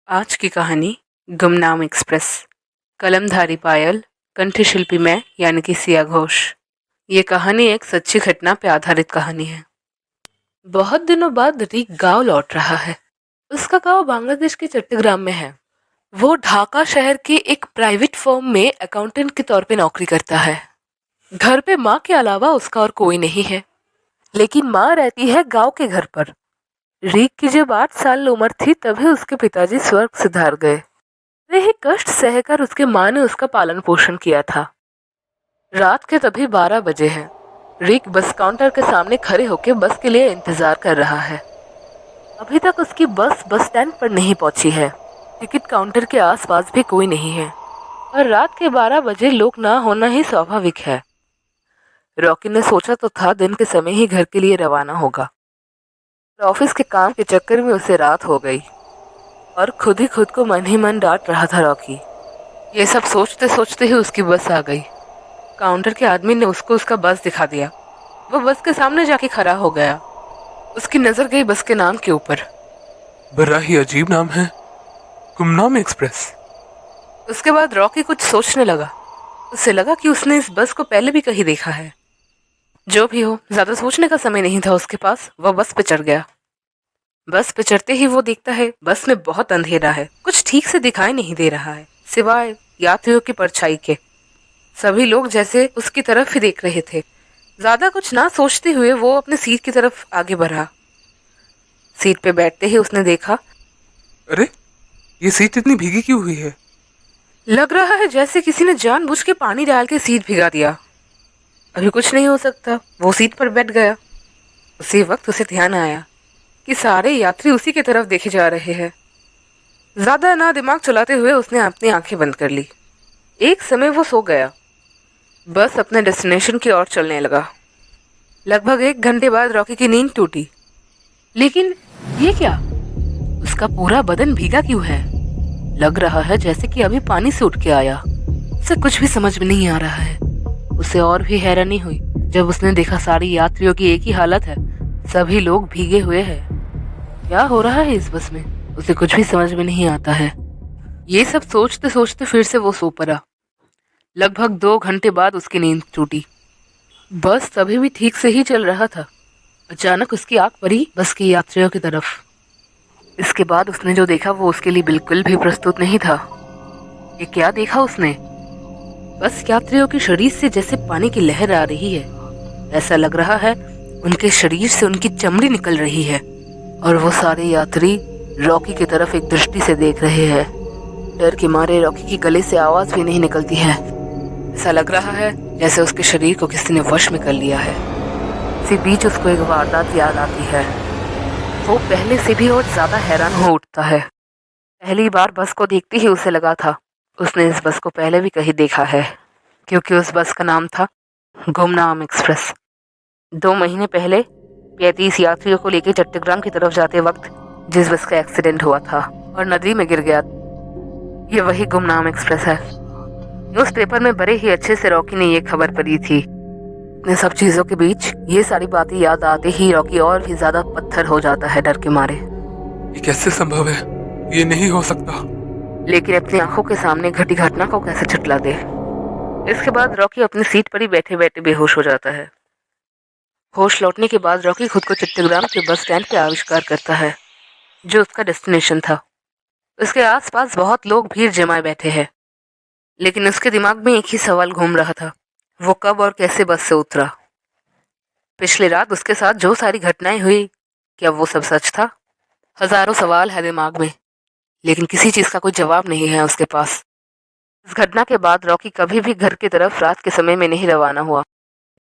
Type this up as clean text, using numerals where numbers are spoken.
आज की कहानी गुमनाम एक्सप्रेस। कलमधारी पायल, कंठशिल्पी मैं यानी कि सिया घोष। ये कहानी एक सच्ची घटना पे आधारित कहानी है। बहुत दिनों बाद रीक गांव लौट रहा है। उसका गांव बांग्लादेश के चट्टग्राम में है। वो ढाका शहर के एक प्राइवेट फर्म में अकाउंटेंट के तौर पे नौकरी करता है। घर पे माँ के अलावा उसका और कोई नहीं है, लेकिन माँ रहती है गांव के घर पर। रीक की जब 8 साल उम्र थी तभी उसके पिताजी स्वर्ग सिधार गए। वही कष्ट सहकर उसके माँ ने उसका पालन पोषण किया था। रात के तभी 12 बजे हैं। रिक बस काउंटर के सामने खड़े होकर बस के लिए इंतजार कर रहा है। अभी तक उसकी बस स्टैंड पर नहीं पहुंची है। टिकट काउंटर के आसपास भी कोई नहीं है और रात के 12 बजे लोग ना होना ही स्वाभाविक है। रॉकी ने सोचा तो था दिन के समय ही घर के लिए रवाना होगा। ऑफिस के काम के चक्कर में उसे रात हो गई और खुद ही खुद को मन ही मन डांट रहा था रॉकी। ये सब सोचते सोचते ही उसकी बस आ गई। काउंटर के आदमी ने उसको उसका बस दिखा दिया। वो बस के सामने जाके खड़ा हो गया। उसकी नजर गई बस के नाम के ऊपर। बड़ा ही अजीब नाम है, गुमनाम एक्सप्रेस। उसके बाद रॉकी कुछ सोचने लगा। उसे लगा कि उसने इस बस को पहले भी कहीं देखा है। जो भी हो, ज्यादा सोचने का समय नहीं था उसके पास। वह बस पे चढ़ गया। बस पे चढ़ते ही वो देखता है बस में बहुत अंधेरा है। कुछ ठीक से दिखाई नहीं दे रहा है सिवाय यात्रियों की परछाई के। सभी लोग जैसे उसकी तरफ ही देख रहे थे। ज्यादा कुछ ना सोचते हुए वो अपने सीट की तरफ आगे बढ़ा। सीट पे बैठते ही उसने देखा, अरे, ये सीट इतनी भीगी क्यों हुई है? लग रहा है जैसे किसी ने जानबूझ के पानी डाल के सीट भिगा दिया। अभी कुछ नहीं हो सकता। वो सीट पर बैठ गया। उसी वक्त उसे ध्यान आया कि सारे यात्री उसी की तरफ देखे जा रहे हैं। ज्यादा ना दिमाग चलाते हुए उसने अपनी आंखें बंद कर ली। एक समय वो सो गया। बस अपने डेस्टिनेशन की ओर चलने लगा। लगभग 1 घंटे बाद रॉकी की नींद टूटी। लेकिन ये क्या? उसका पूरा बदन भीगा क्यों है? लग रहा है जैसे कि अभी पानी से उठ के आया। उसे कुछ भी समझ में नहीं आ रहा है। उसे और भी हैरानी हुई जब उसने देखा सारी यात्रियों की एक ही हालत है। सभी लोग भीगे हुए हैं। क्या हो रहा है इस बस में? उसे कुछ भी समझ में नहीं आता है। ये सब सोचते सोचते फिर से वो सो पड़ा। लगभग 2 घंटे बाद उसकी नींद टूटी। बस तभी भी ठीक से ही चल रहा था। अचानक उसकी आंख पड़ी बस के यात्रियों की तरफ। इसके बाद उसने जो देखा वो उसके लिए बिल्कुल भी प्रस्तुत नहीं था। ये क्या देखा उसने? बस यात्रियों के शरीर से जैसे पानी की लहर आ रही है। ऐसा लग रहा है उनके शरीर से उनकी चमड़ी निकल रही है और वो सारे यात्री रॉकी की तरफ एक दृष्टि से देख रहे हैं। डर के मारे रॉकी के गले से आवाज भी नहीं निकलती है। ऐसा लग रहा है जैसे उसके शरीर को किसी ने वश में कर लिया है। इसी बीच उसको एक वारदात याद आती है। वो पहले से भी और ज्यादा हैरान हो उठता है। पहली बार बस को देखते ही उसे लगा था उसने इस बस को पहले भी कहीं देखा है, क्योंकि उस बस का नाम था गुमनाम एक्सप्रेस। 2 महीने पहले 35 यात्रियों को लेकर चट्टग्राम की तरफ जाते वक्त जिस बस का एक्सीडेंट हुआ था और नदी में गिर गया, ये वही गुमनाम एक्सप्रेस है। न्यूज़पेपर में बड़े ही अच्छे से रॉकी ने ये खबर पढ़ी थी। इन सब चीजों के बीच ये सारी बातें याद आते ही रॉकी और भी ज्यादा पत्थर हो जाता है डर के मारे। ये कैसे संभव है? ये नहीं हो सकता। लेकिन अपनी आंखों के सामने घटी घटना को कैसे छुटला दे। इसके बाद रॉकी अपनी सीट पर ही बैठे बैठे बेहोश हो जाता है। होश लौटने के बाद रॉकी खुद को चट्टग्राम के बस स्टैंड पे आविष्कार करता है, जो उसका डेस्टिनेशन था। उसके आसपास बहुत लोग भीड़ जमाए बैठे हैं, लेकिन उसके दिमाग में एक ही सवाल घूम रहा था, वो कब और कैसे बस से उतरा। पिछली रात उसके साथ जो सारी घटनाएं हुई, क्या वो सब सच था? हजारों सवाल है दिमाग में, लेकिन किसी चीज का कोई जवाब नहीं है उसके पास। इस घटना के बाद रॉकी कभी भी घर की तरफ रात के समय में नहीं रवाना हुआ।